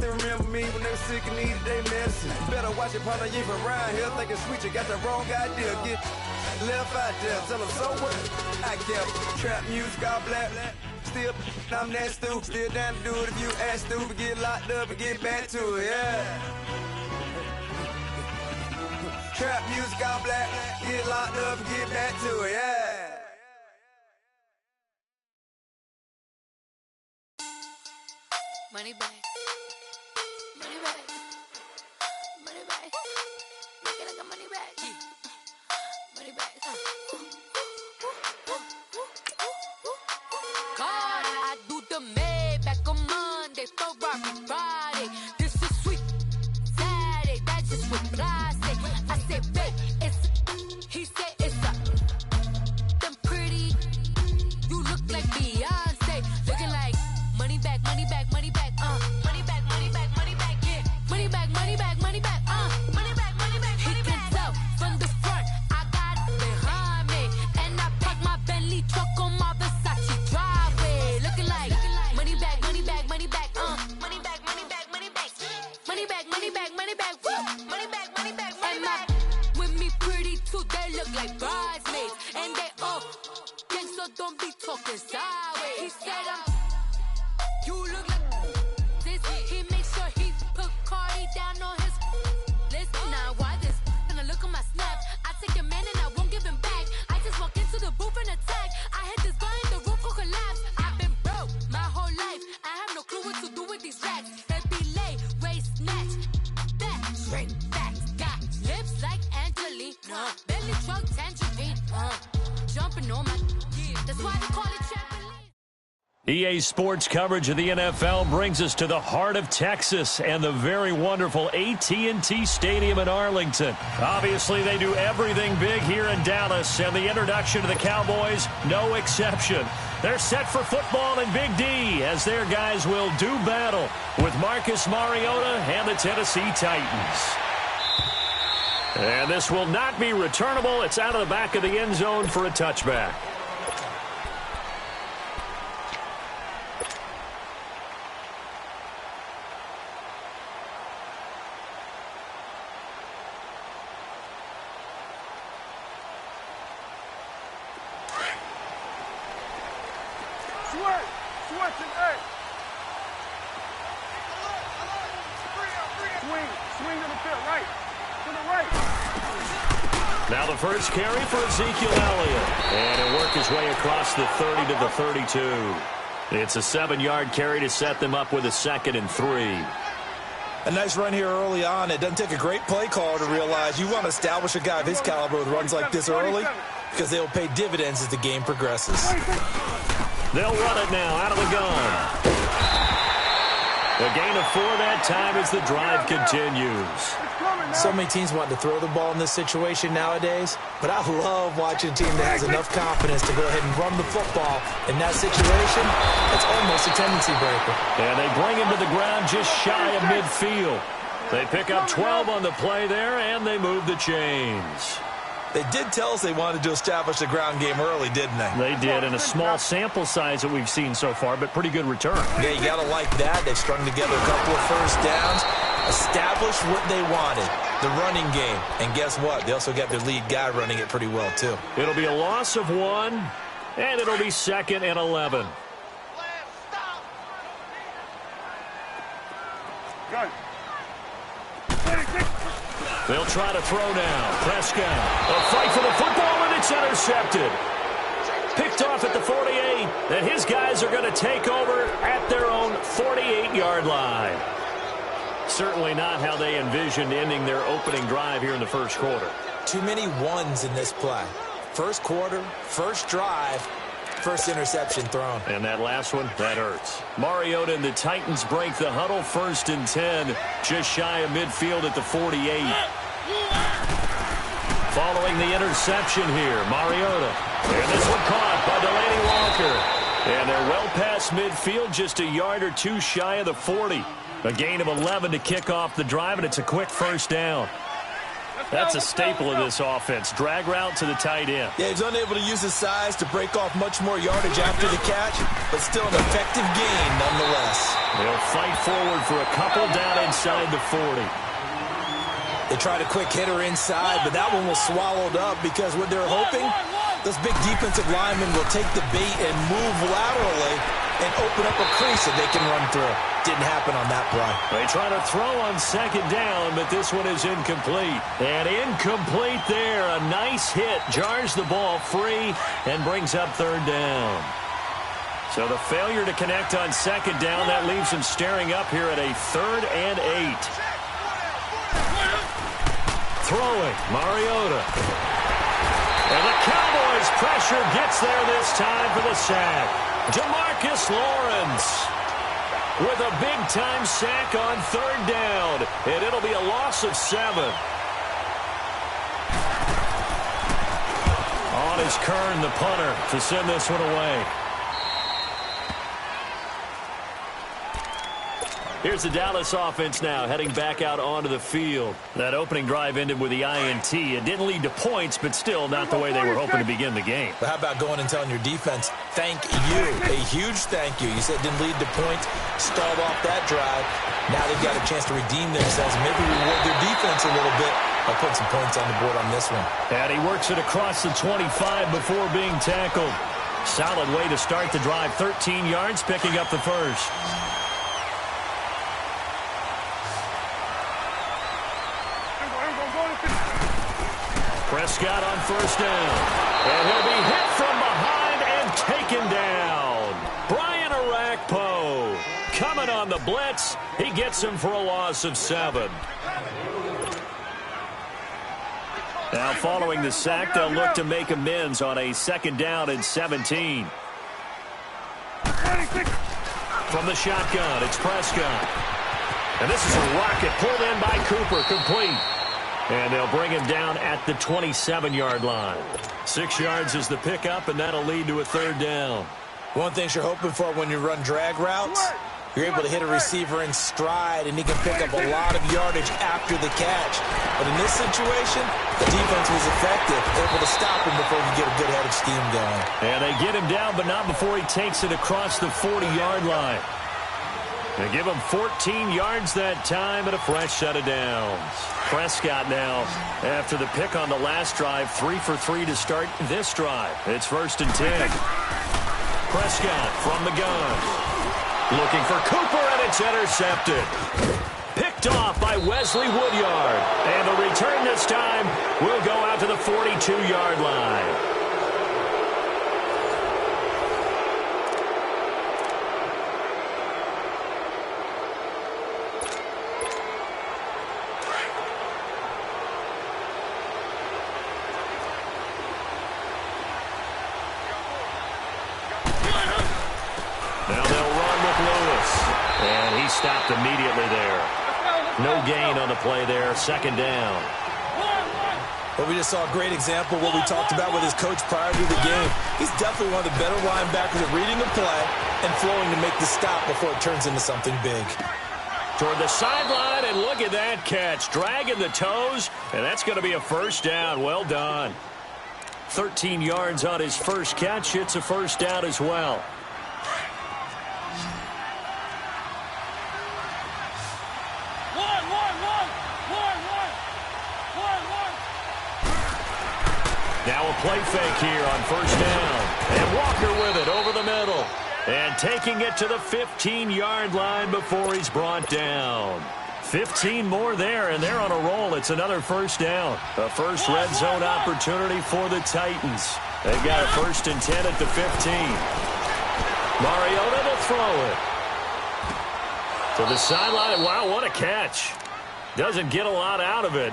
still remember me when they were sick and needed their medicine. Better watch it, partner, you from around here thinking sweet, you got the wrong idea. Get left out there, tell them so what? I kept trap music all black. Still, I'm that stupid. Still down to do it if you ask stupid. Get locked up and get back to it, yeah. Trap music all black. Get locked up and get back to it, yeah. Money back. Money back. Money back. Make it like a money back. Money back. God, I do the Maybach on Monday, Ferrari Friday. This is sweet Saturday, that's just what I say. I say, babe, it's, he said it's a, them pretty, you look like Beyonce, looking like money back, money back, money back, money back, money back, money back, yeah, money back, money back, money back, money back, money back, he can tell from the front, I got it behind me, and I park my Bentley truck on my Versace driveway, looking like money back, money back, money back, money back, money back, money back, money back, money back, money back, woo, money back, money back, money back, with me pretty too, they look like bridesmaids, and they all gang, so don't be talking sideways, he said you look like this. He makes sure he put Cardi down on his list. Now why this? Gonna look on my snap. I take your man and I won't give him back. I just walk into the booth and attack. I hit this guy in the roof will collapse. I've been broke my whole life. I have no clue what to do with these racks. They be late, waist snatch, back, straight facts. Got lips like Angelina, belly truck tangerine, jumping on my. That's why they call it trampoline. EA Sports coverage of the NFL brings us to the heart of Texas and the very wonderful AT&T Stadium in Arlington. Obviously, they do everything big here in Dallas, and the introduction to the Cowboys, no exception. They're set for football in Big D as their guys will do battle with Marcus Mariota and the Tennessee Titans. And this will not be returnable. It's out of the back of the end zone for a touchback. Now the first carry for Ezekiel Elliott. And he'll work his way across the 30 to the 32. It's a 7-yard carry to set them up with a 2nd and 3. A nice run here early on. It doesn't take a great play caller to realize you want to establish a guy of his caliber with runs like this early because they will pay dividends as the game progresses. They'll run it now out of the gun. A gain of 4 that time as the drive continues. So many teams want to throw the ball in this situation nowadays, but I love watching a team that has enough confidence to go ahead and run the football. In that situation, it's almost a tendency breaker. And they bring him to the ground just shy of midfield. They pick up 12 on the play there, and they move the chains. They did tell us they wanted to establish the ground game early, didn't they? They did, in a small sample size that we've seen so far, but pretty good return. Yeah, you got to like that. They've strung together a couple of first downs, established what they wanted, the running game. And guess what? They also got their lead guy running it pretty well, too. It'll be a loss of 1, and it'll be 2nd and 11. Go. They'll try to throw now. Prescott, a fight for the football, and it's intercepted. Picked off at the 48, and his guys are going to take over at their own 48-yard line. Certainly not how they envisioned ending their opening drive here in the first quarter. Too many ones in this play. First quarter, first drive, first interception thrown. And that last one, that hurts. Mariota and the Titans break the huddle, 1st and 10, just shy of midfield at the 48. Following the interception here, Mariota. And this one caught by Delaney Walker. And they're well past midfield, just a yard or 2 shy of the 40. A gain of 11 to kick off the drive, and it's a quick first down. That's a staple of this offense. Drag route to the tight end. Yeah, he's unable to use his size to break off much more yardage after the catch, but still an effective gain nonetheless. They'll fight forward for a couple down inside the 40. They tried a quick hitter inside, but that one was swallowed up because what they're hoping, those big defensive linemen will take the bait and move laterally and open up a crease that they can run through. Didn't happen on that play. They try to throw on second down, but this one is incomplete. And incomplete there. A nice hit. Jars the ball free and brings up third down. So the failure to connect on second down, that leaves them staring up here at a 3rd and 8. Throwing, Mariota. And the Cowboys' pressure gets there this time for the sack. Jamarcus Lawrence with a big-time sack on 3rd down. And it'll be a loss of 7. On is Kern, the punter, to send this one away. Here's the Dallas offense now, heading back out onto the field. That opening drive ended with the INT. It didn't lead to points, but still not the way they were hoping to begin the game. But how about going and telling your defense, thank you, a huge thank you. You said it didn't lead to points, stalled off that drive. Now they've got a chance to redeem themselves, maybe reward their defense a little bit by putting some points on the board on this one. And he works it across the 25 before being tackled. Solid way to start the drive, 13 yards, picking up the first. Prescott on first down. And he'll be hit from behind and taken down. Brian Orakpo coming on the blitz. He gets him for a loss of 7. Now following the sack, they'll look to make amends on a 2nd down and 17. From the shotgun, it's Prescott. And this is a rocket pulled in by Cooper, complete. And they'll bring him down at the 27-yard line. 6 yards is the pickup, and that'll lead to a 3rd down. One thing you're hoping for when you run drag routes, you're able to hit a receiver in stride, and he can pick up a lot of yardage after the catch. But in this situation, the defense was effective, able to stop him before he could get a good head of steam going. And they get him down, but not before he takes it across the 40-yard line. They give him 14 yards that time and a fresh set of downs. Prescott now, after the pick on the last drive, 3 for 3 to start this drive. It's 1st and 10. Prescott from the gun. Looking for Cooper, and it's intercepted. Picked off by Wesley Woodyard. And the return this time will go out to the 42-yard line. Stopped immediately there. No gain on the play there. 2nd down. Well, we just saw a great example of what we talked about with his coach prior to the game. He's definitely one of the better linebackers at reading the play and flowing to make the stop before it turns into something big. Toward the sideline, and look at that catch. Dragging the toes, and that's going to be a 1st down. Well done. 13 yards on his first catch. It's a 1st down as well. Now a play fake here on 1st down. And Walker with it over the middle. And taking it to the 15-yard line before he's brought down. 15 more there, and they're on a roll. It's another 1st down. A first red zone opportunity for the Titans. They've got a 1st and 10 at the 15. Mariota to throw it. To the sideline, and wow, what a catch. Doesn't get a lot out of it,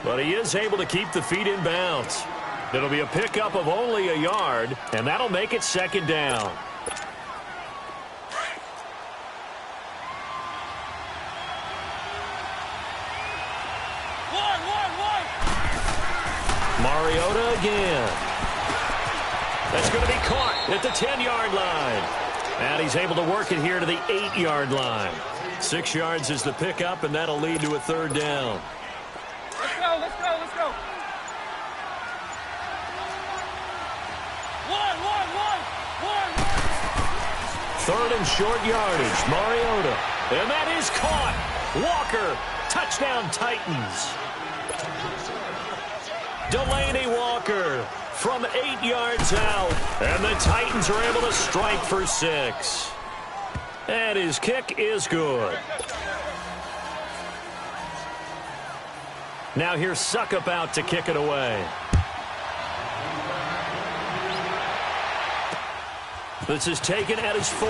but he is able to keep the feet in bounds. It'll be a pickup of only a yard, and that'll make it 2nd down. Mariota again. That's going to be caught at the 10-yard line. And he's able to work it here to the 8-yard line. 6 yards is the pickup, and that'll lead to a 3rd down. Let's go, let's go, let's go. Third and short yardage. Mariota. And that is caught. Walker. Touchdown, Titans. Delaney Walker from 8 yards out. And the Titans are able to strike for 6. And his kick is good. Now here's Suckup out to kick it away. This is taken at his 4.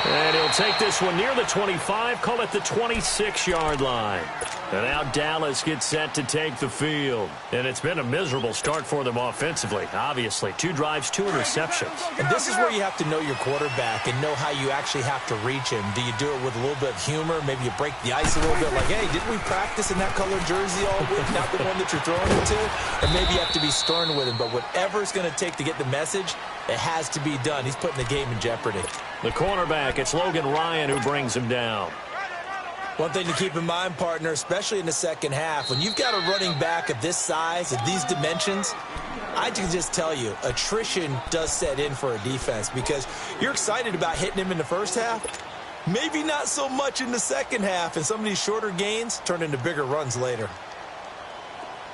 And he'll take this one near the 25, call it the 26-yard line. And now Dallas gets set to take the field. And it's been a miserable start for them offensively, obviously. 2 drives, 2 interceptions. And this is where you have to know your quarterback and know how you actually have to reach him. Do you do it with a little bit of humor? Maybe you break the ice a little bit, like, hey, didn't we practice in that colored jersey all week, not the one that you're throwing it to? Or maybe you have to be stern with him. But whatever it's going to take to get the message, it has to be done. He's putting the game in jeopardy. The cornerback, it's Logan Ryan who brings him down. One thing to keep in mind, partner, especially in the second half, when you've got a running back of this size, of these dimensions, I can just tell you, attrition does set in for a defense because you're excited about hitting him in the first half. Maybe not so much in the second half, and some of these shorter gains turn into bigger runs later.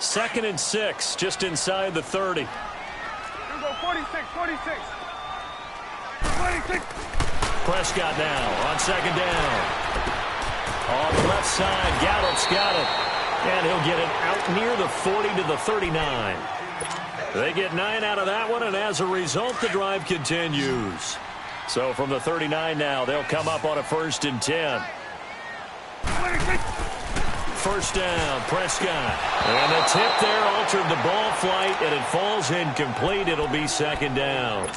2nd and 6, just inside the 30. Here we go, 46. Prescott now on 2nd down. On the left side, Gallup's got it. And he'll get it out near the 40 to the 39. They get 9 out of that one, and as a result, the drive continues. So from the 39 now, they'll come up on a 1st and 10. First down, Prescott. And the tip there altered the ball flight, and it falls incomplete. It'll be 2nd down.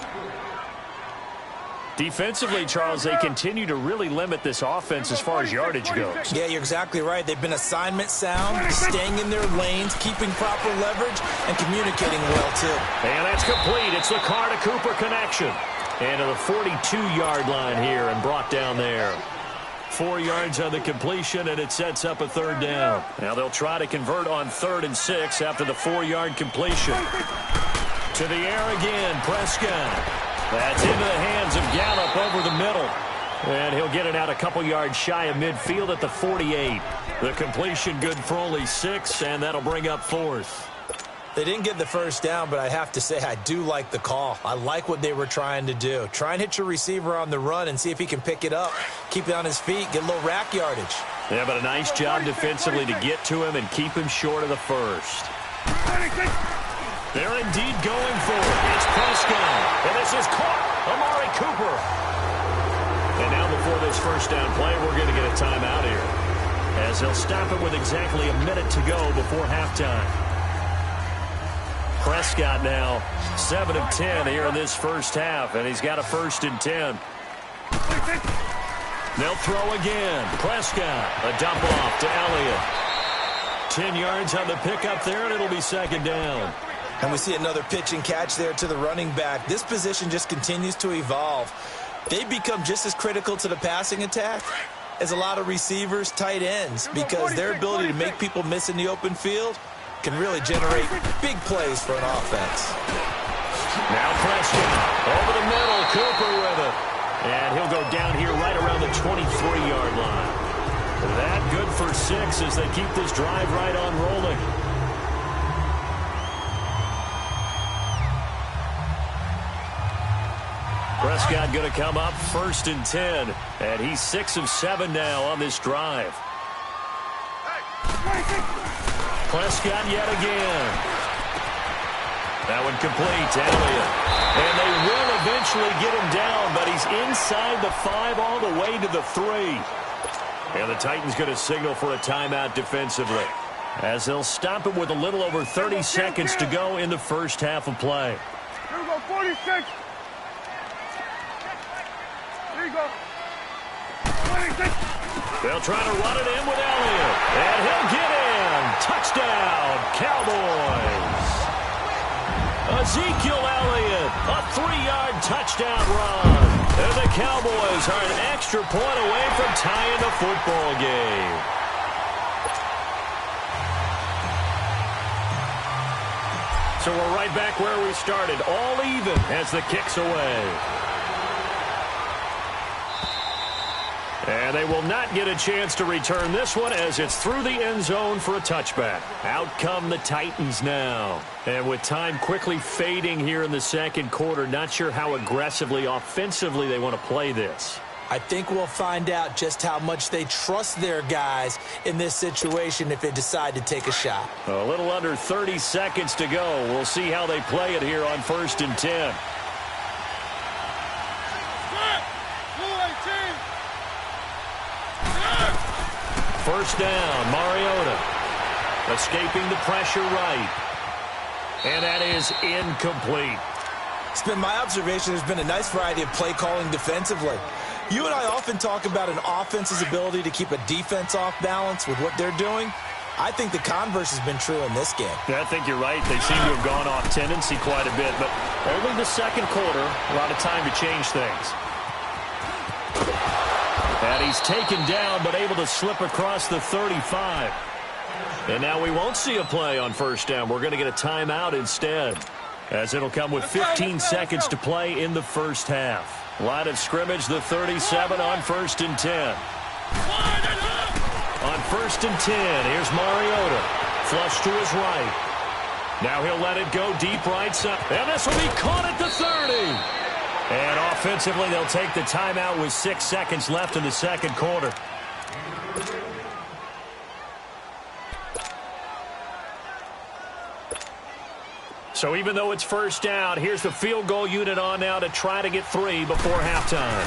Defensively, Charles, they continue to really limit this offense as far as yardage goes. Yeah, you're exactly right. They've been assignment sound, staying in their lanes, keeping proper leverage, and communicating well, too. And that's complete. It's the Carr-to-Cooper connection. And to the 42-yard line here and brought down there. 4 yards on the completion, and it sets up a 3rd down. Now they'll try to convert on 3rd and 6 after the 4-yard completion. To the air again, Prescott. That's into the hands of Gallup over the middle. And he'll get it out a couple yards shy of midfield at the 48. The completion good for only 6, and that'll bring up 4th. They didn't get the first down, but I have to say I do like the call. I like what they were trying to do. Try and hit your receiver on the run and see if he can pick it up. Keep it on his feet, get a little rack yardage. Yeah, but a nice job defensively to get to him and keep him short of the first. They're indeed going for it. It's Prescott. And this is caught. Amari Cooper. And now before this first down play, we're going to get a timeout here, as they'll stop it with exactly a minute to go before halftime. Prescott now 7 of 10 here in this first half, and he's got a 1st and 10. They'll throw again. Prescott, a dump off to Elliott. 10 yards on the pickup there, and it'll be 2nd down. And we see another pitch and catch there to the running back. This position just continues to evolve. They become just as critical to the passing attack as a lot of receivers, tight ends, because their ability to make people miss in the open field can really generate big plays for an offense. Now Prescott over the middle, Cooper with it. And he'll go down here right around the 23-yard line. That good for 6 as they keep this drive right on rolling. Prescott going to come up 1st and 10, and he's 6 of 7 now on this drive. Prescott yet again. That one complete to Elliott. And they will eventually get him down, but he's inside the 5 all the way to the 3. And the Titans going to signal for a timeout defensively, as they'll stop it with a little over 30 seconds to go in the first half of play. Here we go, 46. Here you go. 26. They'll try to run it in with Elliott. And he'll get in. Touchdown, Cowboys. Ezekiel Elliott, a 3-yard touchdown run. And the Cowboys are an extra point away from tying the football game. So we're right back where we started, all even as the kick's away. And they will not get a chance to return this one as it's through the end zone for a touchback. Out come the Titans now. And with time quickly fading here in the second quarter, not sure how aggressively, offensively they want to play this. I think we'll find out just how much they trust their guys in this situation if they decide to take a shot. A little under 30 seconds to go. We'll see how they play it here on 1st and 10. First down, Mariota. Escaping the pressure right. And that is incomplete. It's been my observation there's been a nice variety of play calling defensively. You and I often talk about an offense's ability to keep a defense off balance with what they're doing. I think the converse has been true in this game. Yeah, I think you're right. They seem to have gone off tendency quite a bit, but only the second quarter, a lot of time to change things. And he's taken down, but able to slip across the 35. And now we won't see a play on first down. We're going to get a timeout instead, as it'll come with 15 seconds to play in the first half. Line of scrimmage, the 37 on 1st and 10. On 1st and 10, here's Mariota. Flush to his right. Now he'll let it go deep right side. And this will be caught at the 30. And offensively, they'll take the timeout with 6 seconds left in the second quarter. So even though it's first down, here's the field goal unit on now to try to get 3 before halftime.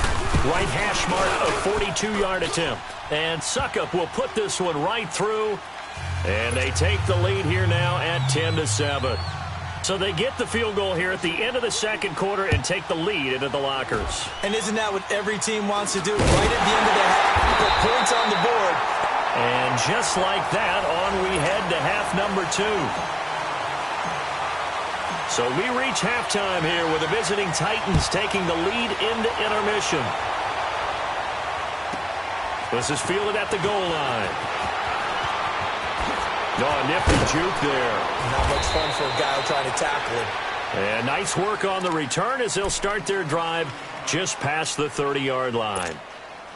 Right hash mark, a 42-yard attempt. And Suckup will put this one right through. And they take the lead here now at 10-7. So they get the field goal here at the end of the second quarter and take the lead into the lockers. And isn't that what every team wants to do? Right at the end of the half, put points on the board. And just like that, on we head to half number 2. So we reach halftime here with the visiting Titans taking the lead into intermission. This is fielded at the goal line. Oh, nifty juke there. Not much fun for a guy trying to tackle it. And nice work on the return as they'll start their drive just past the 30-yard line.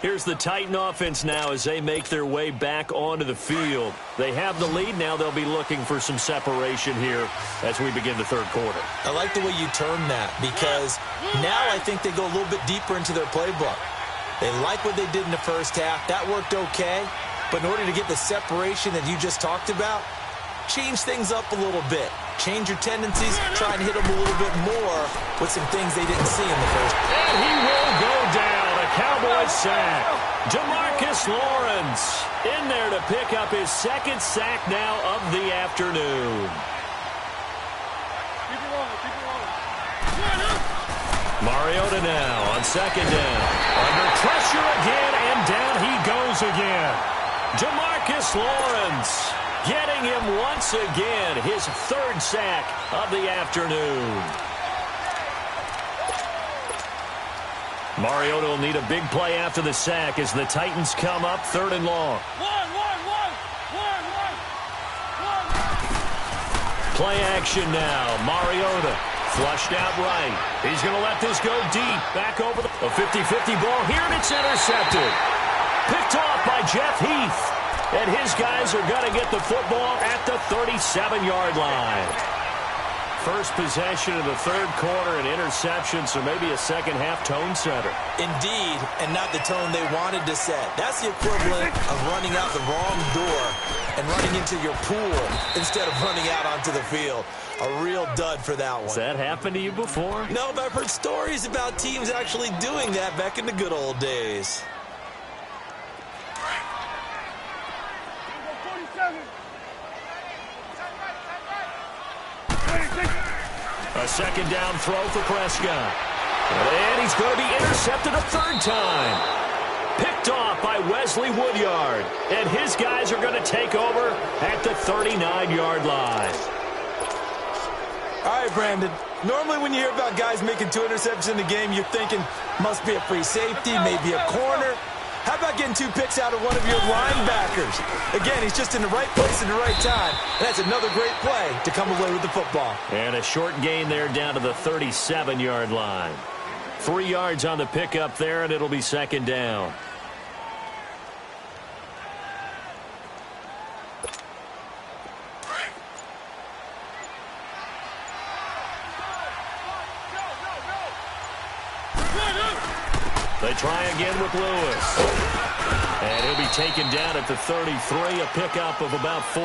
Here's the Titan offense now as they make their way back onto the field. They have the lead. Now they'll be looking for some separation here as we begin the third quarter. I like the way you term that because now I think they go a little bit deeper into their playbook. They like what they did in the first half. That worked okay. But in order to get the separation that you just talked about, change things up a little bit. Change your tendencies, try and hit them a little bit more with some things they didn't see in the first. And he will go down. A Cowboys sack. DeMarcus Lawrence in there to pick up his second sack now of the afternoon. Mariota now on second down. Under pressure again, and down he goes again. DeMarcus Lawrence getting him once again, his third sack of the afternoon. Mariota will need a big play after the sack as the Titans come up 3rd and long. Play action now. Mariota flushed out right. He's going to let this go deep. Back over the 50-50 ball here, and it's intercepted. Picked off by Jeff Heath. And his guys are going to get the football at the 37-yard line. First possession of the third quarter, an interception, so maybe a second-half tone setter. Indeed, and not the tone they wanted to set. That's the equivalent of running out the wrong door and running into your pool instead of running out onto the field. A real dud for that one. Has that happened to you before? No, but I've heard stories about teams actually doing that back in the good old days. A second down throw for Prescott. And he's going to be intercepted a third time. Picked off by Wesley Woodyard. And his guys are going to take over at the 39-yard line. All right, Brandon. Normally when you hear about guys making 2 interceptions in the game, you're thinking must be a free safety, maybe a corner. How about getting 2 picks out of one of your linebackers? Again, he's just in the right place at the right time. And that's another great play to come away with the football. And a short gain there down to the 37-yard line. 3 yards on the pickup there, and it'll be second down. They try again with Lewis. And he'll be taken down at the 33, a pickup of about 4.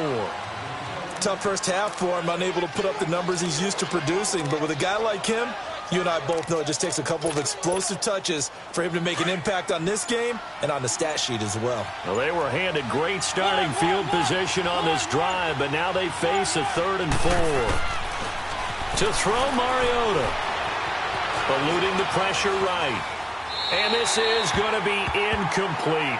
Tough first half for him, unable to put up the numbers he's used to producing. But with a guy like him, you and I both know it just takes a couple of explosive touches for him to make an impact on this game and on the stat sheet as well. Well, they were handed great starting field position on this drive, but now they face a 3rd and 4. To throw Mariota. Eluding the pressure right. And this is going to be incomplete.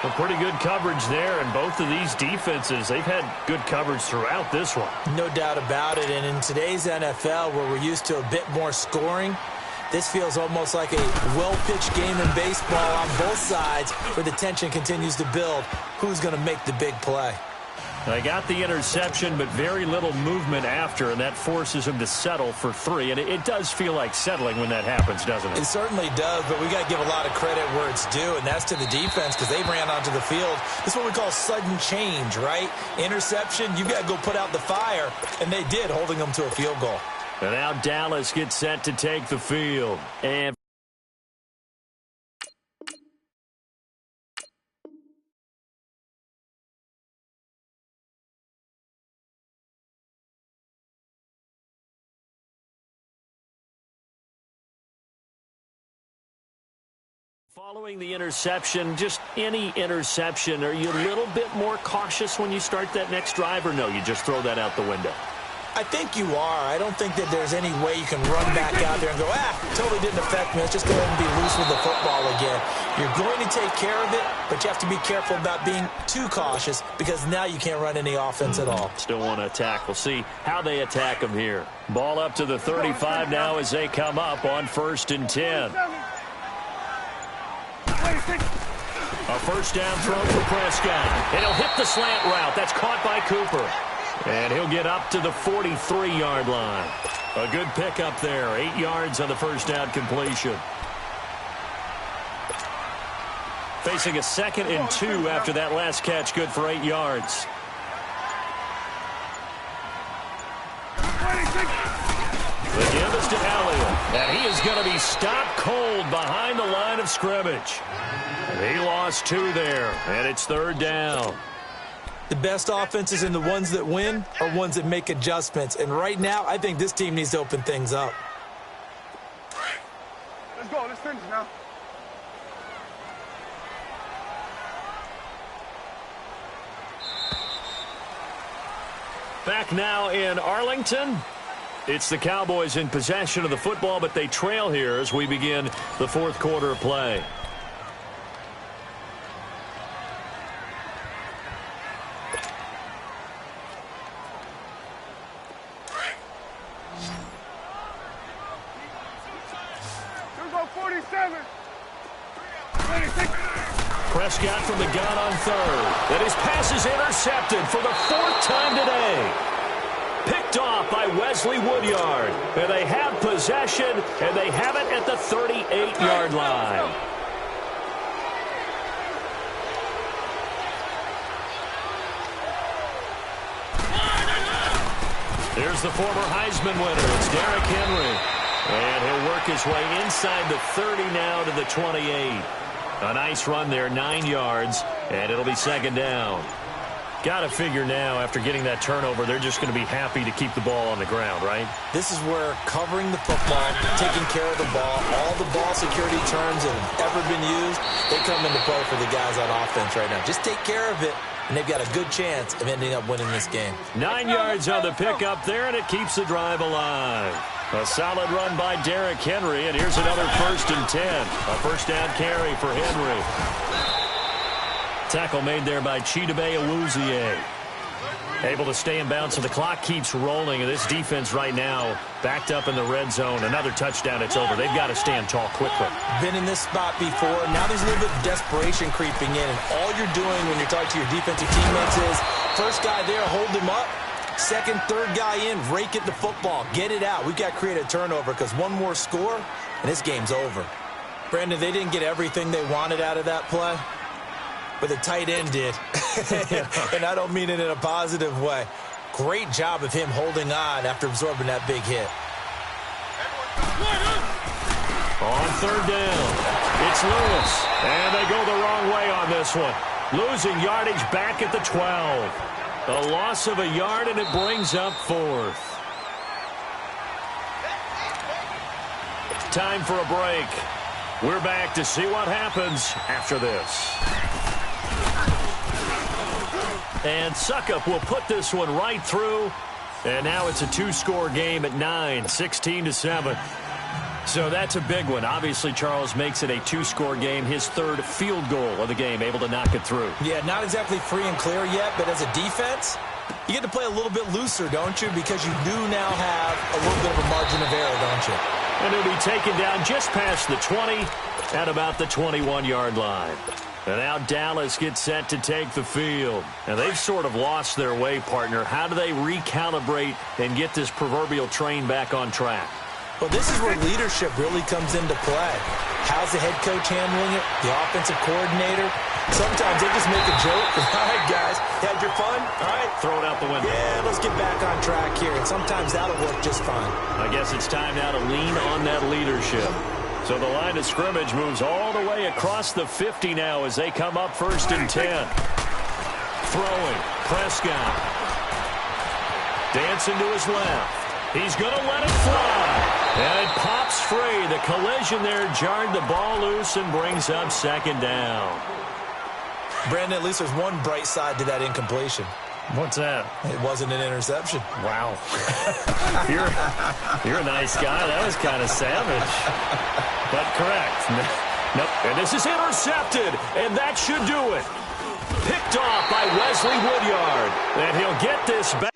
Well, pretty good coverage there, and both of these defenses, they've had good coverage throughout this one. No doubt about it, and in today's NFL, where we're used to a bit more scoring, this feels almost like a well-pitched game in baseball on both sides, where the tension continues to build. Who's going to make the big play? They got the interception, but very little movement after, and that forces him to settle for 3. And it does feel like settling when that happens, doesn't it? It certainly does, but we got to give a lot of credit where it's due, and that's to the defense because they ran onto the field. This is what we call sudden change, right? Interception, you got to go put out the fire, and they did, holding them to a field goal. And now Dallas gets set to take the field. And following the interception, just any interception, are you a little bit more cautious when you start that next drive, or no, you just throw that out the window? I think you are. I don't think that there's any way you can run back out there and go, totally didn't affect me. Let's just go ahead and be loose with the football again. You're going to take care of it, but you have to be careful about being too cautious because now you can't run any offense at all. Still want to attack. We'll see how they attack them here. Ball up to the 35 now as they come up on 1st and 10. A first down throw for Prescott. And he'll hit the slant route. That's caught by Cooper. And he'll get up to the 43-yard line. A good pickup there. 8 yards on the first down completion. Facing a 2nd and 2 after that last catch. Good for 8 yards. The give is to Elliott. And he is going to be stopped cold behind the line of scrimmage. He lost 2 there, and it's 3rd down. The best offenses and the ones that win are ones that make adjustments. And right now, I think this team needs to open things up. Let's go. Let's finish now. Back now in Arlington. It's the Cowboys in possession of the football, but they trail here as we begin the 4th quarter of play. Prescott from the gun on 3rd. And his pass is intercepted for the 4th time today. Picked off by Wesley Woodyard. And they have possession, and they have it at the 38-yard line. Here's the former Heisman winner. It's Derrick Henry. And he'll work his way inside the 30 now to the 28. A nice run there, 9 yards, and it'll be 2nd down. Got to figure now, after getting that turnover, they're just going to be happy to keep the ball on the ground, right? This is where covering the football, taking care of the ball, all the ball security terms that have ever been used, they come into play for the guys on offense right now. Just take care of it, and they've got a good chance of ending up winning this game. 9 yards on the pickup there, and it keeps the drive alive. A solid run by Derrick Henry, and here's another 1st and 10. A first down carry for Henry. Tackle made there by Chidobe Awuzie. Able to stay in bounds, so the clock keeps rolling, and this defense right now backed up in the red zone. Another touchdown, it's over. They've got to stand tall quickly. Been in this spot before. Now there's a little bit of desperation creeping in, and all you're doing when you're talking to your defensive teammates is first guy there, hold him up. Second, third guy in, rake at the football. Get it out. We've got to create a turnover because one more score, and this game's over. Brandon, they didn't get everything they wanted out of that play, but the tight end did. And I don't mean it in a positive way. Great job of him holding on after absorbing that big hit. On 3rd down, It's Lewis, and they go the wrong way on this one. Losing yardage back at the 12. A loss of a yard, and it brings up 4th. Time for a break. We're back to see what happens after this. And Suckup will put this one right through. And now it's a 2-score game at 9, 16-7. So that's a big one. Obviously, Charles makes it a 2-score game, his 3rd field goal of the game, able to knock it through. Yeah, not exactly free and clear yet, but as a defense, you get to play a little bit looser, don't you? Because you do now have a little bit of a margin of error, don't you? And he'll be taken down just past the 20 at about the 21-yard line. And now Dallas gets set to take the field. And they've sort of lost their way, partner. How do they recalibrate and get this proverbial train back on track? Well, this is where leadership really comes into play. How's the head coach handling it? The offensive coordinator? Sometimes they just make a joke. All right, guys, had your fun? All right. Throw it out the window. Yeah, let's get back on track here. And sometimes that'll work just fine. I guess it's time now to lean on that leadership. So the line of scrimmage moves all the way across the 50 now as they come up 1st and 10. Throwing. Prescott. Dancing to his left. He's going to let it fly. And it pops free. The collision there jarred the ball loose and brings up 2nd down. Brandon, at least there's one bright side to that incompletion. What's that? It wasn't an interception. Wow. you're a nice guy. That was kind of savage. But correct. Nope. And this is intercepted. And that should do it. Picked off by Wesley Woodyard. And he'll get this back.